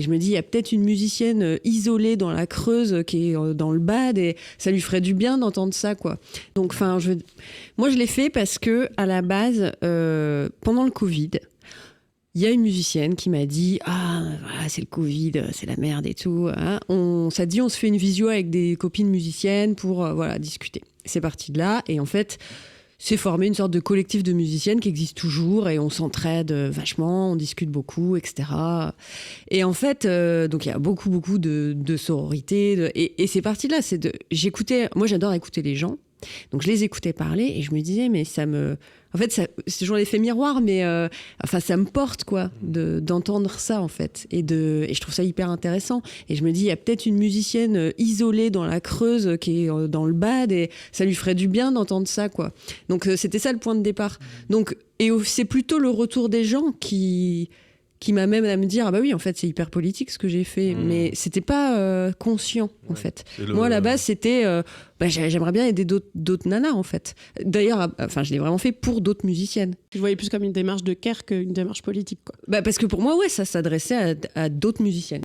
je me dis, il y a peut-être une musicienne isolée dans la Creuse qui est dans le bad et ça lui ferait du bien d'entendre ça, quoi. Donc, moi, je l'ai fait parce que, à la base, pendant le Covid, il y a une musicienne qui m'a dit « Ah, voilà, c'est le Covid, c'est la merde et tout. Hein. » On se fait une visio avec des copines musiciennes pour discuter. C'est parti de là. Et en fait, c'est formé une sorte de collectif de musiciennes qui existe toujours et on s'entraide vachement, on discute beaucoup, etc. Et en fait, donc il y a beaucoup de sororité. Et c'est parti de là. Moi, j'adore écouter les gens. Donc, je les écoutais parler et je me disais, mais en fait, c'est toujours l'effet miroir, mais ça me porte, quoi, d'entendre ça, en fait. Et je trouve ça hyper intéressant. Et je me dis, il y a peut-être une musicienne isolée dans la Creuse qui est dans le bad et ça lui ferait du bien d'entendre ça, quoi. Donc, c'était ça le point de départ. Donc, c'est plutôt le retour des gens qui m'amène à me dire ah bah oui en fait c'est hyper politique ce que j'ai fait mais c'était pas conscient en fait. Moi à la base c'était j'aimerais bien aider d'autres nanas en fait. D'ailleurs je l'ai vraiment fait pour d'autres musiciennes. Je voyais plus comme une démarche de care qu'une démarche politique, quoi. Parce que pour moi ça s'adressait à d'autres musiciennes.